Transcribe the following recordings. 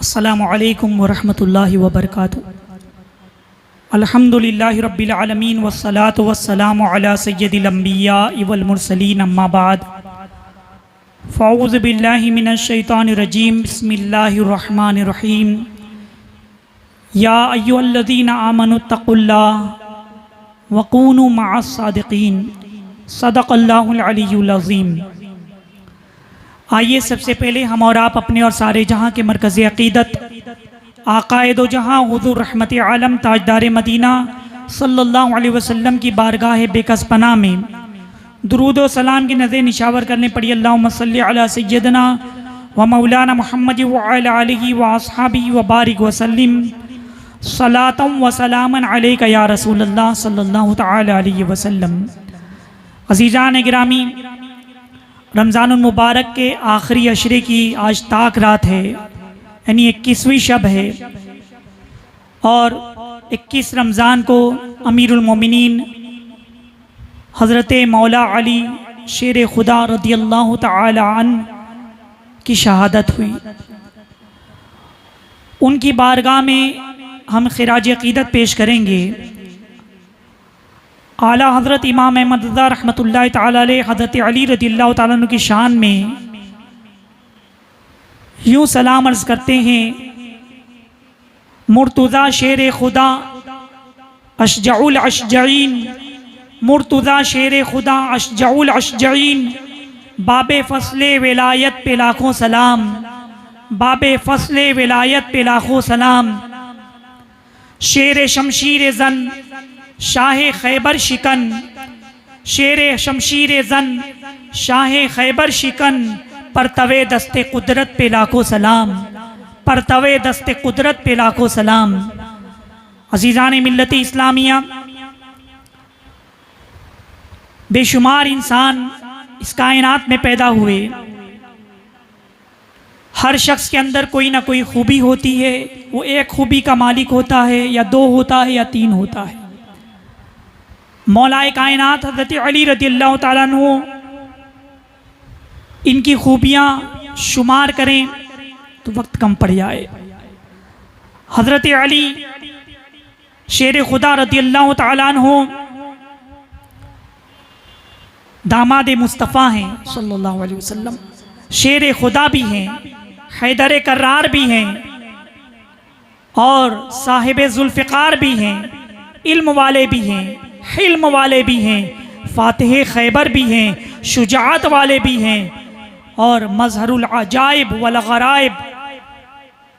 अस्सलामु अलैकुम वरहमतुल्लाहि वबरकातुहू। अल्हम्दुलिल्लाहि रब्बिल आलमीन वस्सलातु वस्सलामु अला सय्यदिल अंबिया वल मुरसलीन अम्मा बाद। फ़अऊज़ु बिल्लाहि मिनश शैतानिर रजीम। बिस्मिल्लाहिर रहमानिर रहीम। या अय्युहल्लज़ीना आमनुत्तक़ुल्लाह वकूनू मअस सादिक़ीन। सदक़ल्लाहुल अलियुल अज़ीम। आइए सबसे पहले हम और आप अपने और सारे जहाँ के मरकज़ अक़ीदत आक़ाए दो जहाँ हुज़ूर रहमत आलम ताजदार मदीना सल्लल्लाहु अलैहि वसल्लम की बारगाह बेकस पनाह में दुरूद व सलाम की नज़र निशावर करने पड़ी। अल्लाहुम्मा सल्लि अला सय्यदना व मौलाना मुहम्मद व अला आलिहि व अस्हाबिहि व बारिक व सल्लिम सलातम व सलामन अलैका या रसूलल्लाह सल्लल्लाहु तआला अलैहि वसल्लम। अज़ीज़ान गिरामी, रमज़ानुल मुबारक के आखिरी अशरे की आज ताक रात है, यानी 21वीं शब है और 21 रमज़ान को अमीरुल मोमिनीन हज़रत मौला अली शेर खुदा रदियल्लाहु तआला अन्हु की शहादत हुई। उनकी बारगाह में हम खिराज अक़ीदत पेश करेंगे। आला हज़रत इमाम अहमद रज़ा रहमतुल्लाहि तआला अलैह हज़रत अली रज़ियल्लाहु तआला अन्हु की शान में यूँ सलाम अर्ज़ करते हैं। मुर्तज़ा शेर खुदा अशजउल अशजईन, मुर्तज़ा शेर खुदा अशजउल अशजईन, बाबे फ़स्ले विलायत पे लाखों सलाम, बाबे फ़स्ले विलायत पे लाखों सलाम। शेर शमशीर जन शाह खैबर शिकन, शेर शमशीर जन शाह खैबर शिकन, परतवे दस्ते कुदरत पे लाखों सलाम, परतवे दस्ते कुदरत पे लाखों सलाम। अज़ीज़ान मिल्लत इस्लामिया, बेशुमार इंसान इस कायनात में पैदा हुए। हर शख्स के अंदर कोई ना कोई खूबी होती है। वो एक खूबी का मालिक होता है या दो होता है या तीन होता है। मौलाए कायनात हज़रत अली रज़ियल्लाहु तआला अन्हु, इनकी खूबियाँ शुमार करें तो वक्त कम पड़ जाए। हज़रत अली शेर खुदा रज़ियल्लाहु तआला अन्हु दामाद मुस्तफ़ा हैं सल्लल्लाहु अलैहि वसल्लम, शेर खुदा भी हैं, हैदर कर्रार भी हैं और साहिब जुल्फ़िकार भी हैं, इल्म वाले भी हैं, हिल्म वाले भी हैं, फ़ातिह खैबर भी हैं, शुजाअत वाले भी हैं और मज़हरुल अजाइब वल गराइब।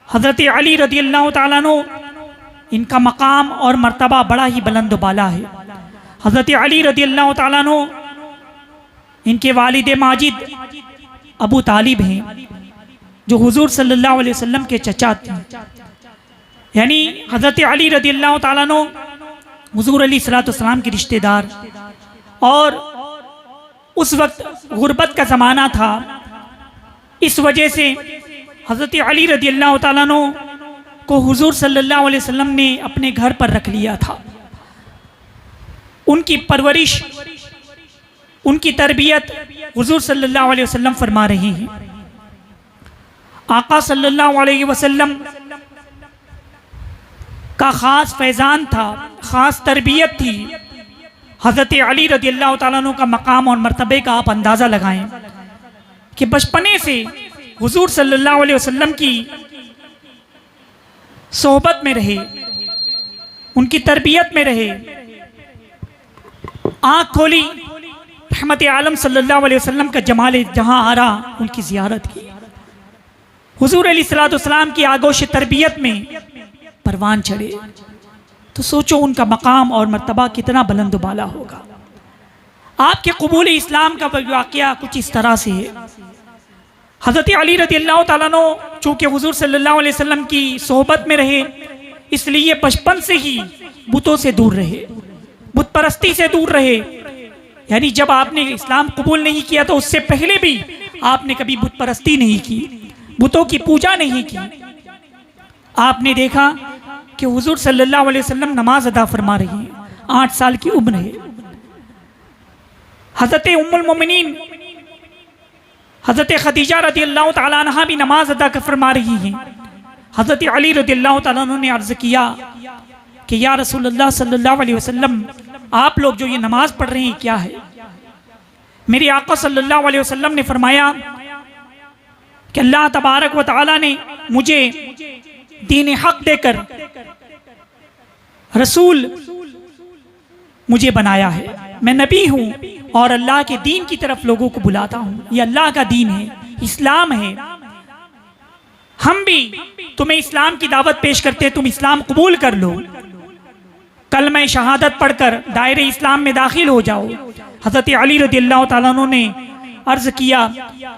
हज़रत अली रज़ियल्लाहु तआला अन्हु, इनका मकाम और मर्तबा बड़ा ही बुलंद बाला है। हज़रत अली रज़ियल्लाहु तआला अन्हु, इनके वालिद माजिद अबू तालिब हैं जो हुज़ूर सल्लल्लाहु अलैहि वसल्लम के चचा थे। यानी हज़रत अली रज़ियल्लाहु तआला अन्हु हुज़ूर अलैहिस्सलाम के रिश्तेदार। और उस वक्त गुर्बत का ज़माना था, इस वजह से हज़रत अली रज़ियल्लाहु तआला अन्हु को हुज़ूर सल्लल्लाहु अलैहि वसल्लम ने अपने घर पर रख लिया था। उनकी परवरिश, उनकी तरबियत हुज़ूर सल्लल्लाहु अलैहि वसल्लम फरमा रहे हैं। आका सल्लल्लाहु अलैहि वसल्लम का ख़ास फैज़ान था, ख़ास तरबियत थी। हज़रत अली रज़ियल्लाहु तआला अन्हु का मकाम और मर्तबे का आप अंदाज़ा लगाएं कि बचपने से हुज़ूर सल्लल्लाहु अलैहि वसल्लम की सोहबत में रहे, उनकी तरबियत में रहे। आँख खोली, रहमत आलम सल्लल्लाहु अलैहि वसल्लम का जमाल जहाँ आ रहा, उनकी ज़ियारत की। हुज़ूर अलैहिस्सलाम की आगोश तरबियत में परवान चढ़े तो सोचो उनका मकाम और मर्तबा कितना बुलंद बाला होगा। आपके कबूल इस्लाम का वाक़या कुछ इस तरह से है। हज़रत अली रज़ियल्लाहु तआला अन्हु चूँकि हुज़ूर सल्लल्लाहु अलैहि वसल्लम की सोहबत में रहे, इसलिए बचपन से ही बुतों से दूर रहे, बुत परस्ती से दूर रहे। यानी जब आपने इस्लाम कबूल नहीं किया तो उससे पहले भी आपने कभी बुत परस्ती नहीं की, बुतों की पूजा नहीं की। आपने देखा कि हुज़ूर सल्लल्लाहु अलैहि वसल्लम नमाज अदा फरमा रही हैं, 8 साल की उम्र है। हज़रत उम्मुल मोमिनीन हज़रत खदीजा रज़ियल्लाहु तआला अन्हा भी नमाज अदा फरमा रही हैं। हज़रत अली रज़ियल्लाहु तआला अन्हु ने अर्ज़ किया कि या रसूलुल्लाह सल्लल्लाहु अलैहि वसल्लम, आप लोग जो ये नमाज पढ़ रहे हैं क्या है? मेरे आका सल्लल्लाहु अलैहि वसल्लम ने फरमाया कि अल्लाह तबारक व तआला ने मुझे दीन हक देकर रसूल मुझे बनाया है, मैं नबी हूँ और अल्लाह के दीन की तरफ लोगों को बुलाता हूँ। ये अल्लाह का दीन है, इस्लाम है। हम भी तुम्हें इस्लाम की दावत पेश करते हैं, तुम इस्लाम कबूल कर लो, कलमा शहादत पढ़कर दायरे इस्लाम में दाखिल हो जाओ। हज़रत अली रज़ियल्लाहु तआला अन्हु ने अर्ज़ किया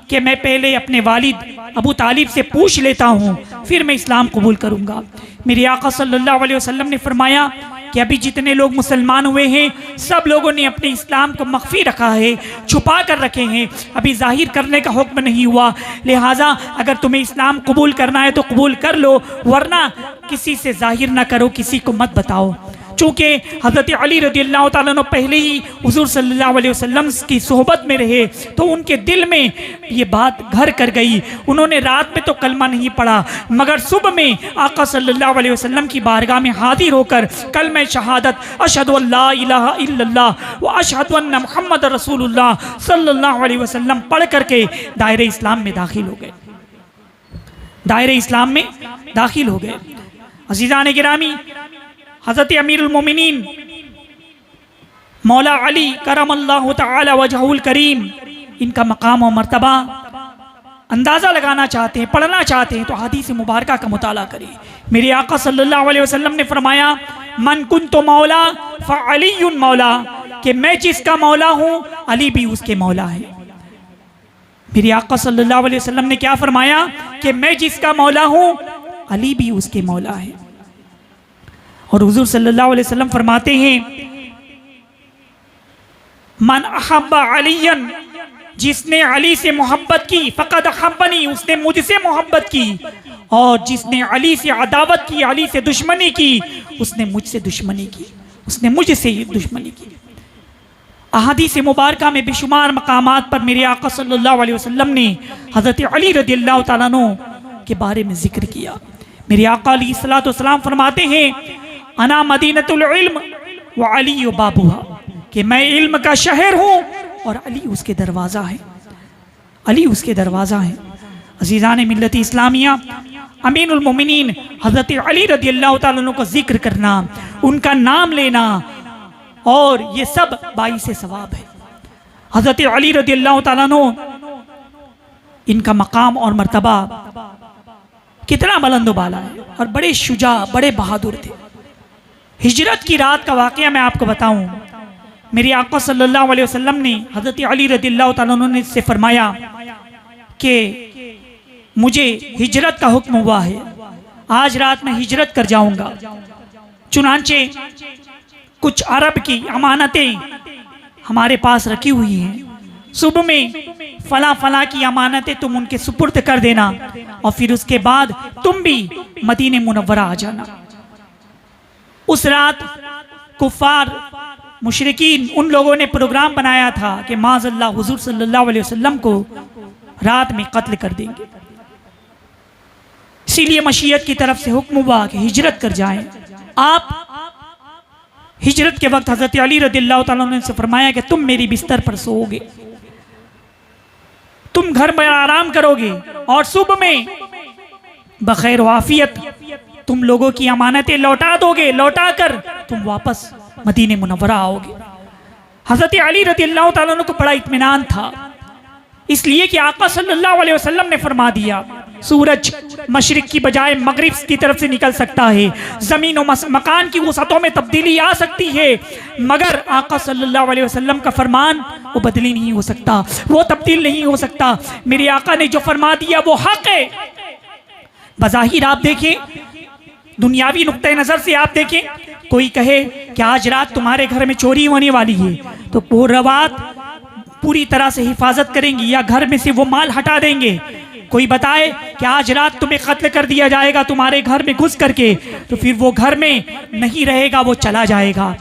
कि मैं पहले अपने वालिद अबू तालिब से पूछ लेता हूँ, फिर मैं इस्लाम कबूल करूँगा। मेरे आका सल्लल्लाहु अलैहि वसल्लम ने फरमाया कि अभी जितने लोग मुसलमान हुए हैं सब लोगों ने अपने इस्लाम को मख्फी रखा है, छुपा कर रखे हैं, अभी जाहिर करने का हुक्म नहीं हुआ। लिहाजा अगर तुम्हें इस्लाम कबूल करना है तो कबूल कर लो, वरना किसी से जाहिर ना करो, किसी को मत बताओ। चूँकि हज़रत अली रज़ियल्लाहु तआला अन्हु पहले ही हुज़ूर सल्लल्लाहु अलैहि वसल्लम की सोहबत में रहे तो उनके दिल में ये बात घर कर गई। उन्होंने रात में तो कलमा नहीं पढ़ा, मगर सुबह में आका सल्लल्लाहु अलैहि वसल्लम की बारगाह में हाजिर होकर कलमा शहादत अशहदु अल्ला इलाहा इल्लल्लाह व अशहदु अन्ना मुहम्मद रसूलुल्लाह सल्लल्लाहु अलैहि वसल्लम पढ़ करके दायरे इस्लाम में दाखिल हो गए, दायरे इस्लाम में दाखिल हो गए। अज़ीज़ान गिरामी, हज़रत अमीरुल मोमिनीन मौला अली करमल्लाहु तआला वजहुल करीम, इनका मकाम और मर्तबा अंदाज़ा लगाना चाहते हैं, पढ़ना चाहते हैं तो हदीस मुबारका का मुताला करें। मेरे आका सल्लल्लाहु अलैहि वसल्लम ने फरमाया मन कुन्तु मौला फ़अलियुन मौला, कि मैं जिसका मौला हूँ अली भी उसके मौला है। मेरे आका सल्लल्लाहु अलैहि वसल्लम ने क्या फरमाया कि मैं जिसका मौला हूँ अली भी उसके मौला है। और हुज़ूर सल्लल्लाहु अलैहि वसल्लम फरमाते हैं मन अहब्बा अलियन, जिसने अली से मोहब्बत की फ़क़द अहब्बनी, उसने मुझसे मोहब्बत की, और जिसने अली से अदावत की, अली से दुश्मनी की, उसने मुझसे दुश्मनी की, उसने मुझसे दुश्मनी की। अहादीस मुबारका में बेशुमार मकामात पर मेरे आका सल्लल्लाहु अलैहि वसल्लम ने हज़रत अली रज़ियल्लाहु तआला अन्हु के बारे में जिक्र किया। मेरे आका अलैहिस्सलातु वस्सलाम फरमाते हैं अना मदीनतुल इल्म व अली बाबुहा, कि मैं इल्म का शहर हूँ और अली उसके दरवाज़ा है, अली उसके दरवाज़ा है। अज़ीज़ान मिल्लत इस्लामिया, अमीरुल मोमिनीन हज़रत अली रज़ियल्लाहु तआला अन्हु का जिक्र करना, उनका नाम लेना, और ये सब बाइसे सवाब है। हज़रत अली रज़ियल्लाहु तआला अन्हु, इनका मकाम और मर्तबा कितना बुलंद बाला है, और बड़े शुजा, बड़े बहादुर थे। हिजरत की रात का वाक़या मैं आपको बताऊं, मेरे आका सल्लल्लाहु अलैहि वसल्लम ने हज़रत अली रज़ियल्लाहु तआला अन्हु से फरमाया कि मुझे हिजरत का हुक्म हुआ है, आज रात में हिजरत कर जाऊंगा। चुनांचे कुछ अरब की अमानतें हमारे पास रखी हुई हैं, सुबह में फला फला की अमानतें तुम उनके सुपुर्द कर देना, और फिर उसके बाद तुम भी मदीने मुनव्वरा आ जाना। उस रात कुफार मुशरिकीन उन लोगों ने प्रोग्राम बनाया था कि माज़अल्लाह हुज़ूर सल्लल्लाहु अलैहि वसल्लम को रात में कत्ल कर देंगे। इसीलिए मशीयत की तरफ से हुक्म हुआ कि हिजरत कर जाएं। आप हिजरत के वक्त हज़रत अली रज़ियल्लाहु तआला अन्हु ने फरमाया कि तुम मेरी बिस्तर पर सोओगे, तुम घर में आराम करोगे, और सुबह में बखैर वाफियत तुम लोगों की अमानतें लौटा दोगे, लौटा कर तुम वापस मदीने मुनव्वरा आओगे। हज़रत अली रज़ियल्लाहु तआला अन्हु को बड़ा इत्मीनान था, इसलिए कि आका सल्लल्लाहु अलैहि वसल्लम ने फरमा दिया सूरज मशरिक की बजाय मगरिब की तरफ से निकल सकता है, ज़मीन और मकान की वसअतों में तब्दीली आ सकती है, मगर आका सल्लल्लाहु अलैहि वसल्लम का फरमान वो बदली नहीं हो सकता, वो तब्दील नहीं हो सकता। मेरे आका ने जो फरमा दिया वो हक है। बज़ाहिर आप देखें, दुनियावी नुक्ते नज़र से आप देखें, कोई कहे कि आज रात तुम्हारे घर में चोरी होने वाली है, तो वो रवात पूरी तरह से हिफाजत करेंगी या घर में से वो माल हटा देंगे। कोई बताए कि आज रात तुम्हें कत्ल कर दिया जाएगा तुम्हारे घर में घुस करके, तो फिर वो घर में नहीं रहेगा, वो चला जाएगा,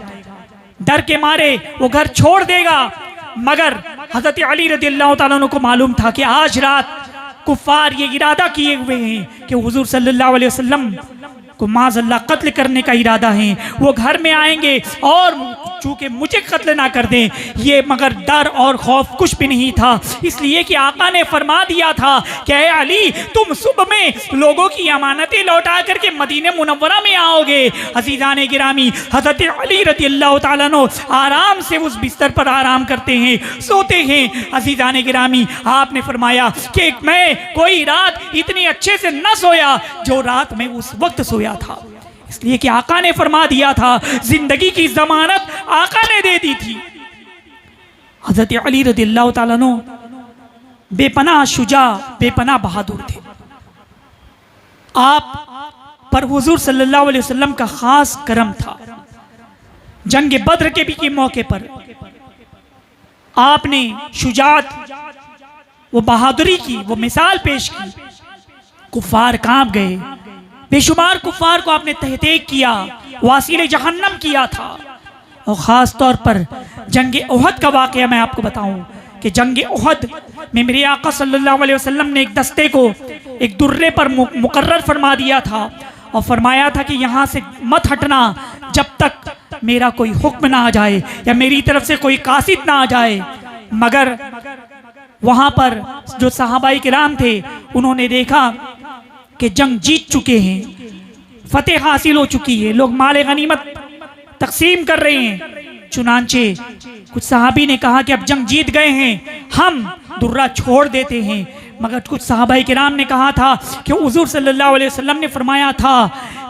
डर के मारे वो घर छोड़ देगा। मगर हज़रत अली रज़ियल्लाहु तआला अन्हु को मालूम था कि आज रात कुफार ये इरादा किए हुए हैं कि हुजूर सल्लल्लाहु अलैहि वसल्लम को माज़अल्लाह कत्ल करने का इरादा है। वो घर में आएंगे और चूँकि मुझे कत्ल ना कर दें, ये मगर डर और खौफ कुछ भी नहीं था, इसलिए कि आका ने फरमा दिया था कि ऐ अली, तुम सुबह में लोगों की अमानतें लौटा करके मदीने मुनव्वरा में आओगे। अज़ीज़ान गिरामी, हज़रत अली रज़ियल्लाहु ताला अन्हु आराम से उस बिस्तर पर आराम करते हैं, सोते हैं। अज़ीज़ान गिरामी, आपने फरमाया कि मैं कोई रात इतनी अच्छे से न सोया जो रात में उस वक्त सोया था, इसलिए कि आका ने फरमा दिया था, जिंदगी की जमानत आका ने दे दी थी। हज़रत अली रज़ियल्लाहु ताला अन्हु बेपनाह शुजा, बेपनाह बहादुर थे। आप पर हुजूर सल्लल्लाहु अलैहि वसल्लम का खास करम था। जंग बद्र के भी के मौके पर आपने शुजात, वो बहादुरी की, वो मिसाल पेश की। कुफार कांप गए, बेशुमार कुफार को आपने तहतीक किया, वासिले जहन्नम किया था। और ख़ास तौर पर जंग उहद का वाक़या मैं आपको बताऊं कि जंग उहद में मेरे आका सल्लल्लाहु अलैहि वसल्लम ने एक दस्ते को एक दुर्रे पर मुकर्रर फरमा दिया था और फरमाया था कि यहाँ से मत हटना जब तक मेरा कोई हुक्म ना आ जाए या मेरी तरफ से कोई कासिद ना आ जाए। मगर वहाँ पर जो सहाबाई किराम थे, उन्होंने देखा कि जंग जीत चुके हैं, फतेह हासिल हो चुकी है, लोग माल गनीमत तकसीम कर रहे हैं। चुनांचे कुछ सहाबी ने कहा कि अब जंग जीत गए हैं, हम दुर्रा छोड़ देते हैं। मगर कुछ सहाबाई किराम ने कहा था कि हुजूर सल्लल्लाहु अलैहि वसल्लम ने फरमाया था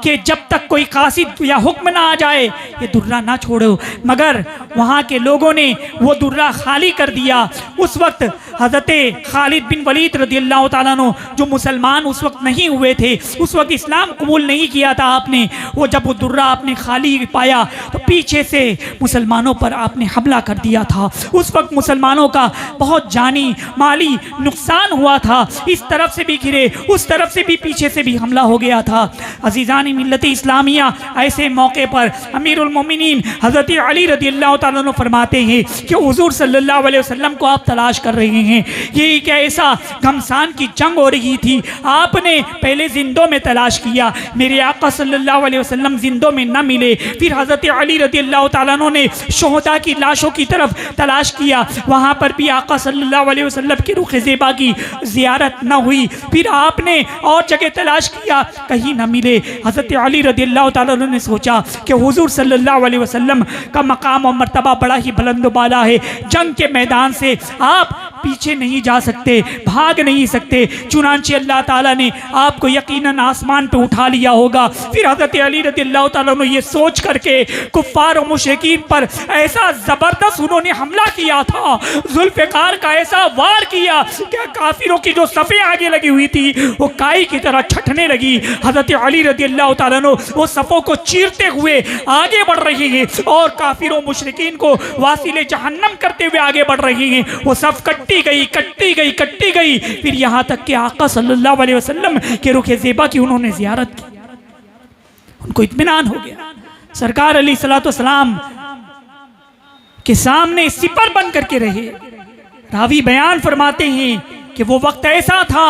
कि जब तक कोई कासिद या हुक्म ना आ जाए ये दुर्रा ना छोड़ो। मगर वहाँ के लोगों ने वो दुर्रा खाली कर दिया। उस वक्त हज़रत खालिद बिन वलीद रज़ियल्लाहु ताला अन्हु, जो मुसलमान उस वक्त नहीं हुए थे, उस वक्त इस्लाम कबूल नहीं किया था आपने, वो जब वो दुर्रा आपने खाली पाया तो पीछे से मुसलमानों पर आपने हमला कर दिया था। उस वक्त मुसलमानों का बहुत जानी माली नुकसान हुआ था, इस तरफ से भी घिरे, उस तरफ से भी, पीछे से भी हमला हो गया था। अज़ीज़ान मिल्लत इस्लामिया, ऐसे मौके पर अमीरुल मोमिनीन हज़रत अली रज़ियल्लाहु ताला अन्हु फरमाते हैं कि हुजूर सल्लल्लाहु अलैहि वसल्लम को आप तलाश कर रहे हैं। ये एक ऐसा घमसान की जंग हो रही थी, आपने पहले जिंदों में तलाश किया, मेरे आका सल्लल्लाहु अलैहि वसल्लम जिंदों में न मिले। फिर हज़रत अली रज़ियल्लाहु ताला अन्हु ने शुहदा की लाशों की तरफ तलाश किया, वहाँ पर भी आका सल्लल्लाहु अलैहि वसल्लम की रुख ज़ेबा की ज़ियारत न हुई। फिर आपने और जगह तलाश किया, कहीं न मिले। हज़रत अली रज़ियल्लाहु ताला अन्हु ने सोचा कि हुजूर सल्लल्लाहु अलैहि वसल्लम का मकाम और मर्तबा बड़ा ही बुलंद बाला है, जंग के मैदान से आप पीछे नहीं जा सकते, भाग नहीं सकते। चुनांचे अल्लाह ताला ने आपको यकीनन आसमान पे उठा लिया होगा। फिर हज़रत अली रज़ियल्लाहु ताला अन्हु ये सोच करके कुफ़ार और मुशरिकीन पर ऐसा ज़बरदस्त उन्होंने हमला किया था, जुल्फ़िकार का ऐसा वार किया कि काफिरों की जो सफ़ें आगे लगी हुई थी वो काई की तरह छटने लगी। हज़रत अली रज़ियल्लाहु ताला अन्हु वो सफ़ों को चीरते हुए आगे बढ़ रहे हैं और काफिरों मुशरिकीन को वासिले जहन्नम करते हुए आगे बढ़ रहे हैं। वो सफ़ कट्टी गई, कट्टी गई, कट्टी गई। फिर यहाँ तक कि आका सल्लल्लाहु अलैहि वसल्लम के रुखे ज़ेबा की उन्होंने ज़ियारत की, उनको इत्मीनान हो गया। सरकार अलैहिस्सलातु वस्सलाम के सामने सिपर बन करके रहे। रावी बयान फरमाते हैं कि वो वक्त ऐसा था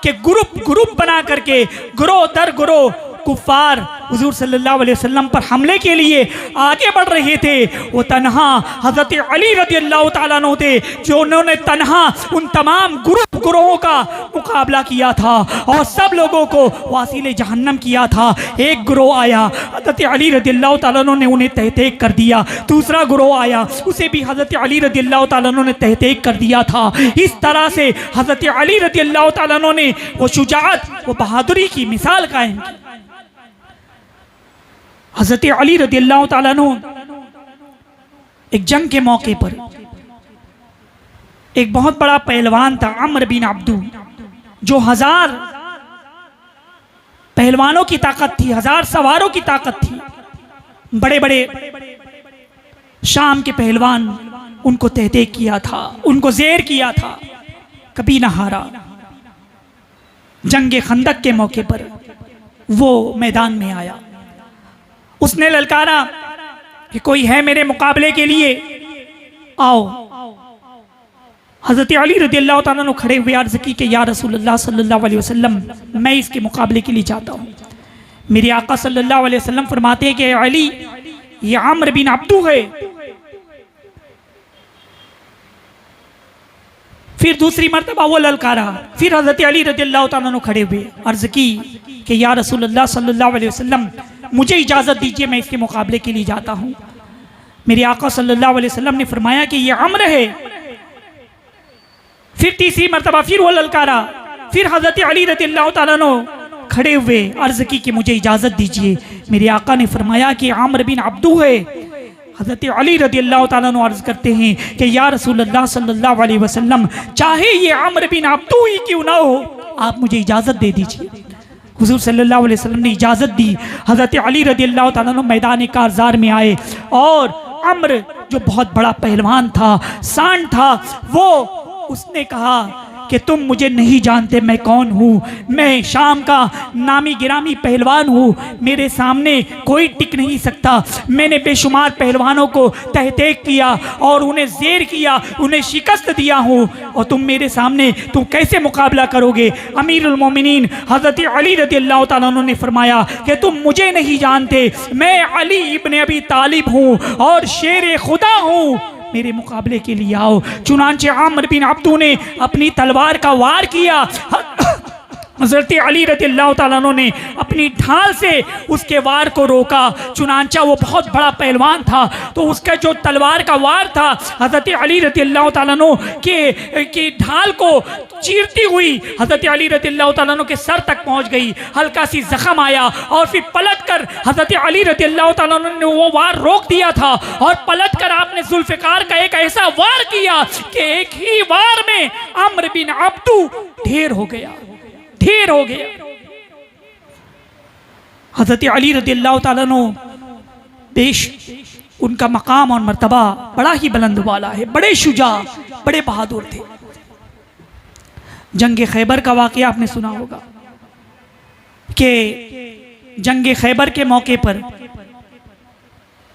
कि ग्रुप बना करके गुरो दर गुरो कुफार हुजूर सल्लल्लाहु अलैहि वसल्लम पर हमले के लिए आगे बढ़ रहे थे। वो तन्हा हज़रत अली रज़ियल्लाहु ताला अन्हु थे जो उन्होंने तन्हा उन तमाम गुरोहों का मुकाबला किया था और सब लोगों को वासिले जहन्नम किया था। एक गुरोह आया, हज़रत अली रज़ियल्लाहु ताला अन्हु ने उन्हें तहतीक कर दिया। दूसरा गुरोह आया, उसे भी हज़रत अली रज़ियल्लाहु ताला अन्हु ने तहतीक कर दिया था। इस तरह से हज़रत अली रज़ियल्लाहु ताला अन्हु ने वो शुजाअत, वो बहादुरी की मिसाल कायम की। हज़रत अली रज़ियल्लाहु ताला अन्हु एक जंग के मौके पर एक बहुत बड़ा पहलवान था अम्र बिन अब्दू, जो 1000 पहलवानों की ताकत थी, 1000 सवारों की ताकत थी। बड़े बड़े शाम के पहलवान उनको तहतीक किया था, उनको ज़ेर किया था, कभी ना हारा। जंग खंदक के मौके पर वो मैदान में आया, उसने ललकारा कि कोई है मेरे मुकाबले के लिए, आओ। हज़रत अली रज़ियल्लाहु ताला अन्हु खड़े हुए अर्ज़ की कि या रसूलल्लाह सल्लल्लाहु अलैहि वसल्लम, मैं इसके मुकाबले के लिए चाहता हूँ। मेरे आका सल्लल्लाहु अलैहि वसल्लम फरमाते हैं कि अली, ये आम्र बिन अब्दू है। फिर दूसरी मरतबा वो ललकारा। फिर हज़रत अली रज़ियल्लाहु ताला अन्हु खड़े हुए अर्ज़ की कि या रसूलल्लाह सल्लल्लाहु अलैहि वसल्लम, मुझे इजाज़त दीजिए, मैं इसके मुकाबले के लिए जाता हूँ। मेरे आका सल्लल्लाहु अलैहि वसल्लम ने फरमाया कि ये अम्र है। फिर तीसरी मरतबा फिर वो ललकारा। फिर हज़रत अली रज़ियल्लाहु ताला अन्हु खड़े हुए अर्ज़ की कि मुझे इजाज़त दीजिए। मेरे आका ने फरमाया कि आम्र बिन अब्दू है। हज़रत अली रज़ियल्लाहु ताला अन्हु अर्ज़ करते हैं कि या रसूलल्लाह सल्लल्लाहु अलैहि वसल्लम, चाहे ये आम्र बिन अब्दू ही क्यों ना हो, आप मुझे इजाज़त दे दीजिए। हुज़ूर सल्लल्लाहु अलैहि वसल्लम ने इजाज़त दी। हज़रत अली रज़ियल्लाहु ताला अन्हु मैदान कारज़ार में आए और अम्र जो बहुत बड़ा पहलवान था, सांड था, वो उसने कहा कि तुम मुझे नहीं जानते मैं कौन हूँ, मैं शाम का नामी गिरामी पहलवान हूँ, मेरे सामने कोई टिक नहीं सकता। मैंने बेशुमार पहलवानों को तहतेक किया और उन्हें ज़ेर किया, उन्हें शिकस्त दिया हूँ, और तुम मेरे सामने तुम कैसे मुकाबला करोगे। अमीरुल मोमिनीन हज़रत अली रज़ियल्लाहु ताला अन्हु ने फरमाया कि तुम मुझे नहीं जानते, मैं अली इब्न अबी तालिब हूँ और शेर खुदा हूँ, मेरे मुकाबले के लिए आओ। चुनांचे आम्र बिन अब्दू ने अपनी तलवार का वार किया। हज़रत अली रज़ियल्लाहु ताला अन्हु ने अपनी ढाल से उसके वार को रोका। चुनांचा वो बहुत बड़ा पहलवान था, तो उसका जो तलवार का वार था हज़रत अली रज़ियल्लाहु ताला अन्हु के ढाल को चीरती हुई हज़रत अली रज़ियल्लाहु ताला अन्हु के सर तक पहुंच गई। हल्का सी जख्म आया और फिर पलटकर हज़रत अली रज़ियल्लाहु ताला अन्हु ने वो वार रोक दिया था और पलटकर आपने जुल्फ़िकार का एक ऐसा वार किया कि एक ही वार में अम्र बिन अब्दू ढेर हो गया। हज़रत अली रज़ियल्लाहु ताला अन्हु पेश, उनका मकाम और मर्तबा बड़ा ही बुलंद वाला है, बड़े शुजा, बड़े बहादुर थे। जंग खैबर का वाक़या आपने सुना होगा कि जंग खैबर के मौके पर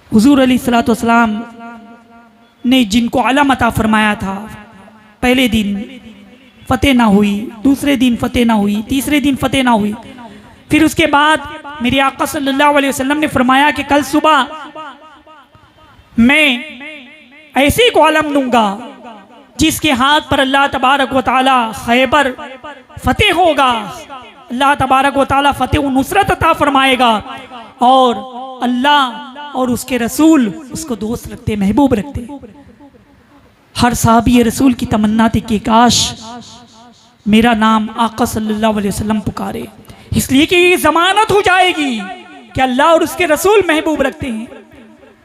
हुज़ूर अलैहिस्सलातु वस्सलाम ने जिनको अलम अता फरमाया था, पहले दिन फतेह ना हुई, दूसरे दिन फतेह ना हुई, तीसरे दिन फतेह ना हुई। फिर उसके बाद मेरे आका सल्लल्लाहु अलैहि वसल्लम ने फरमाया कि कल सुबह मैं ऐसे को आलम दूंगा जिसके हाथ पर अल्लाह तबारक व तआला खैबर फतेह होगा, अल्लाह तबारक व तआला फतेह नुसरत अता फरमाएगा, और अल्लाह और उसके रसूल उसको दोस्त रखते, महबूब रखते। हर साहबी रसूल की तमन्ना थी कि काश मेरा नाम आका सल्लल्लाहु अलैहि वसल्लम पुकारे, इसलिए कि ये जमानत हो जाएगी कि अल्लाह और उसके रसूल महबूब रखते हैं,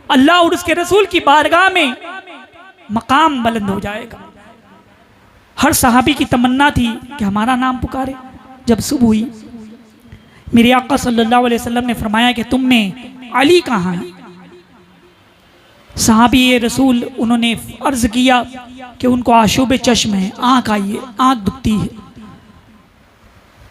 अल्लाह और उसके रसूल की बारगाह में मकाम बुलंद हो जाएगा। हर सहाबी की तमन्ना थी कि हमारा नाम पुकारे। जब सुबह हुई, मेरे आका सल्लल्लाहु अलैहि वसल्लम ने फरमाया कि तुम में अली कहाँ है। सहाबी रसूल उन्होंने अर्ज किया कि उनको आशूब चश्म है, आँख आई है, आँख दुखती है।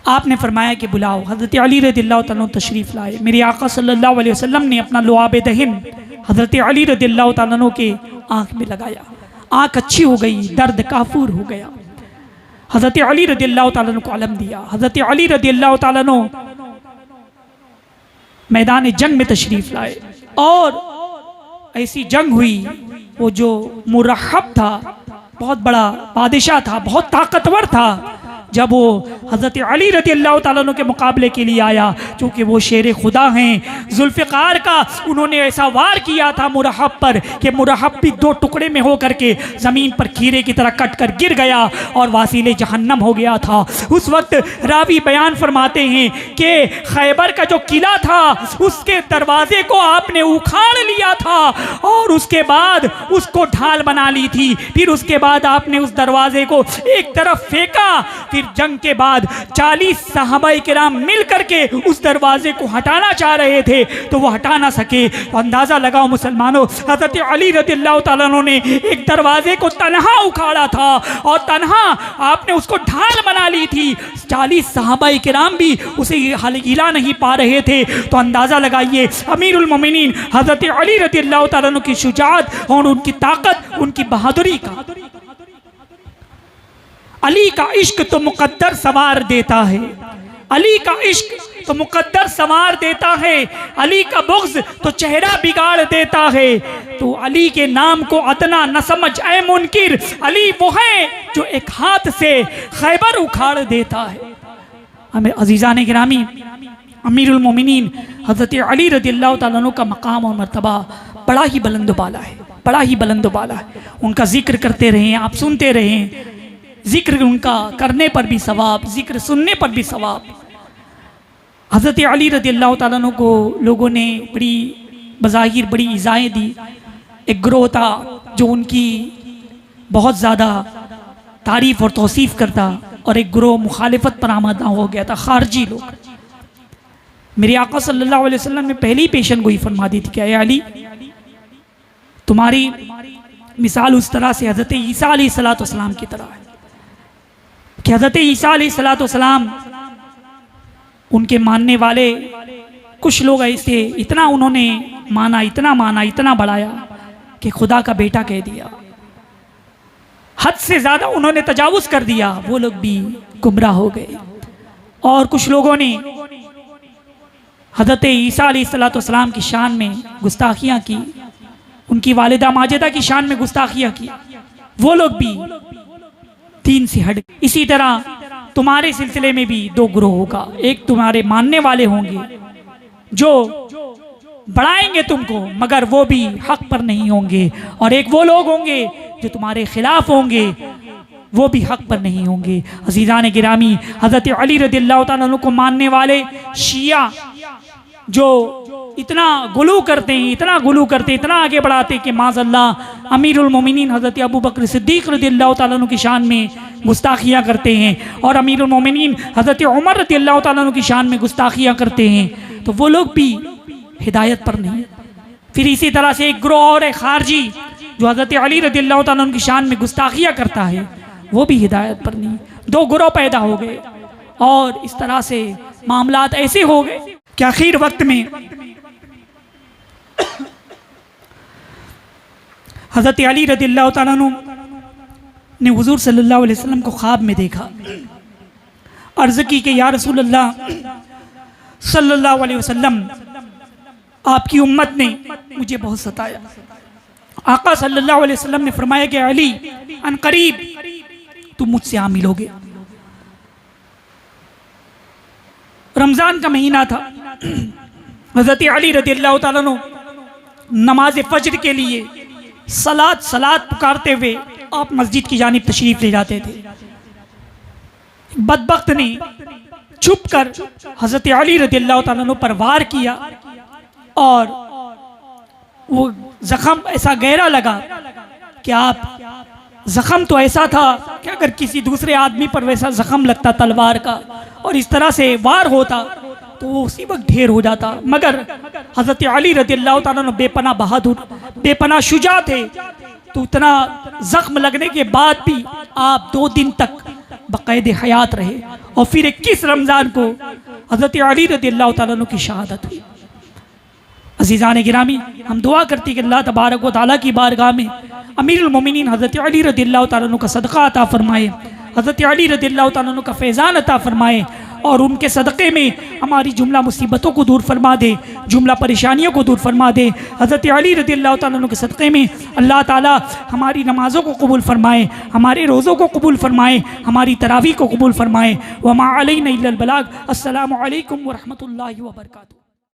आपने फरमाया कि बुलाओ। हज़रत अली रज़ियल्लाहु ताला अन्हु तशरीफ़ लाए। मेरे आका सल्लल्लाहु अलैहि वसल्लम ने अपना लुआब दहिन हज़रत अली रज़ियल्लाहु ताला अन्हु के आँख में लगाया, आँख अच्छी हो गई, दर्द काफूर हो गया। हज़रत अली रज़ियल्लाहु ताला अन्हु को अलम दिया। हज़रत अली रज़ियल्लाहु ताला अन्हु मैदान जंग में तशरीफ़ लाए और ऐसी जंग हुई, वो जो मुरहब था, बहुत बड़ा बादशाह था, बहुत ताकतवर था, जब वो हज़रत अली रज़ियल्लाहु ताला अन्हु के मुकाबले के लिए आया, चूँकि वो शेर खुदा हैं, जुल्फ़िकार का उन्होंने ऐसा वार किया था मुरहब पर कि मुरहब भी दो टुकड़े में हो करके ज़मीन पर खीरे की तरह कट कर गिर गया और वासिले जहन्नम हो गया था। उस वक्त रावी बयान फरमाते हैं कि खैबर का जो किला था उसके दरवाजे को आपने उखाड़ लिया था और उसके बाद उसको ढाल बना ली थी। फिर उसके बाद आपने उस दरवाजे को एक तरफ फेंका। फिर जंग के बाद 40 सहाबाए किराम मिल करके उस दरवाजे को हटाना चाह रहे थे, तो वो हटा ना सके। तो अंदाजा लगाओ मुसलमानों, हज़रत अली रज़ियल्लाहु ताला अन्हु ने एक दरवाजे को तन्हा उखाड़ा था और तन्हा आपने उसको ढाल बना ली थी। 40 सहाबाए किराम भी उसे हिला नहीं पा रहे थे। तो अंदाजा लगाइए अमीरुल मोमिनीन हज़रत अली रज़ियल्लाहु ताला अन्हु की शुजाअत और उनकी ताकत, उनकी बहादुरी का। अली का इश्क तो मुकद्दर सवार देता है, अली का इश्क तो मुकद्दर संवार देता है, अली का बुग़्ज़ तो चेहरा बिगाड़ देता है। तो अली के नाम को अदना न समझ ऐ मुनकिर, अली वो है जो एक हाथ से खैबर उखाड़ देता है। हमें अज़ीज़ान गिरामी, अमीरुल मोमिनीन हज़रत अली रज़ियल्लाहु तआला अन्हु का मकाम और मर्तबा बड़ा ही बुलंद बाला है, बड़ा ही बुलंद बाला है। उनका जिक्र करते रहें, आप सुनते रहें, जिक्र उनका करने पर भी सवाब, जिक्र सुनने पर भी सवाब। हज़रत अली रज़ियल्लाहु तआला अन्हु को लोगों ने बड़ी बज़ाहिर बड़ी इज़ाएँ दी। एक ग्रोह था जो उनकी बहुत ज़्यादा तारीफ़ और तौसीफ़ करता, और एक ग्रोह मुखालिफत पर आमादा हो गया था, खारजी लोग। मेरे आका सल्लल्लाहु अलैहि वसल्लम ने पहली पेशन गोई फरमा दी थी कि अली, तुम्हारी मिसाल उस तरह से हज़रत ईसा अलैहिस्सलाम की तरह है कि हज़रत ईसा अलैहिस्सलाम उनके मानने वाले कुछ लोग ऐसे इतना उन्होंने माना, इतना माना, इतना बढ़ाया कि खुदा का बेटा कह दिया। हद से ज़्यादा उन्होंने तजावुज़ कर दिया, वो लोग भी गुमराह हो गए। और कुछ लोगों ने हज़रत ईसा अलैहिस्सलाम की शान में गुस्ताखियाँ की, उनकी वालिदा माजिदा की शान में गुस्ताखियाँ की, वो लोग भी दीन से हट। इसी तरह तुम्हारे सिलसिले में भी दो ग्रोह होगा, एक तुम्हारे मानने वाले होंगे जो बढ़ाएंगे तुमको मगर वो भी हक पर नहीं होंगे, और एक वो लोग होंगे जो तुम्हारे खिलाफ होंगे, वो भी हक पर नहीं होंगे। अज़ीज़ान गिरामी, हज़रत अली रज़ियल्लाहु तआला अन्हु को मानने वाले शिया जो इतना गुलू करते हैं, इतना गुलू करते हैं, इतना आगे बढ़ाते हैं कि माज़अल्लाह अमीरुल मोमिनीन हज़रत अबू बकर सिद्दीक़ रज़ियल्लाहु तआला अन्हु की शान में गुस्ताखियाँ करते हैं, और अमीरुल मोमिनीन हज़रत उमर रज़ियल्लाहु तआला अन्हु की शान में गुस्ताखियाँ करते हैं। तो वो लोग भी हिदायत पर नहीं। फिर इसी तरह से एक ग्रोह और एक खारजी जो हज़रत अली रज़ियल्लाहु तआला अन्हु की शान में गुस्ताखियाँ करता है, वो भी हिदायत पर नहीं। दो ग्रोह पैदा हो गए, और इस तरह से मामलात ऐसे हो गए कि आखिर वक्त में हज़रत अली रज़ियल्लाहु तआला अन्हु ने हुज़ूर सल्लल्लाहु अलैहि वसल्लम को ख्वाब में देखा, अर्ज़ की कि या रसूल अल्लाह सल्लल्लाहु अलैहि वसल्लम, आपकी उम्मत ने मुझे बहुत सताया। आका सल्लल्लाहु अलैहि वसल्लम ने फरमाया कि अली अन करीब तुम मुझसे आ मिलोगे। रमज़ान का महीना था, हज़रत अली रज़ियल्लाहु तआला अन्हु नमाज फज्र के लिए सलात पुकारते हुए आप मस्जिद की जानिब तशरीफ ले जाते थे। बदबख्त ने छुप कर हज़रत अली रज़ियल्लाहु तआला अन्हु पर वार किया, और वो जख्म ऐसा गहरा लगा कि आप जख्म तो ऐसा था कि अगर किसी दूसरे आदमी पर वैसा जख्म लगता तलवार का और इस तरह से वार होता तो वो उसी वक्त ढेर हो जाता। मगर हज़रत अली रज़ियल्लाहु तआला अन्हु बेपना बहादुर, बेपना शुजा थे, तो उतना जख्म लगने के बाद भी आप 2 दिन तक बाक़ायदे हयात रहे, और फिर 21 रमज़ान को हज़रत अली रज़ियल्लाहु तआला अन्हु की शहादत हुई। अज़ीज़ान गिरामी, हम दुआ करती कि अल्लाह तबारक व तआला की बारगाह में अमीरुल मोमिनीन हज़रत अली रज़ियल्लाहु तआला अन्हु का सदका अता फरमाए, हज़रत अली रज़ियल्लाहु तआला अन्हु का फैज़ान अता फरमाए, और उनके सदक़े में हमारी जुमला मुसीबतों को दूर फरमा दे, जुमला परेशानियों को दूर फरमा दे। हज़रत अली रज़ियल्लाहु तआला अन्हु के सदक़े में अल्लाह ताला हमारी नमाज़ों को कबूल फरमाए, हमारे रोज़ों को कबूल फरमाए, हमारी तरावी को कबूल फरमाए। व मा अलैना इल्लल बलाग। अस्सलामु अलैकुम व रहमतुल्लाहि व बरकातुहू।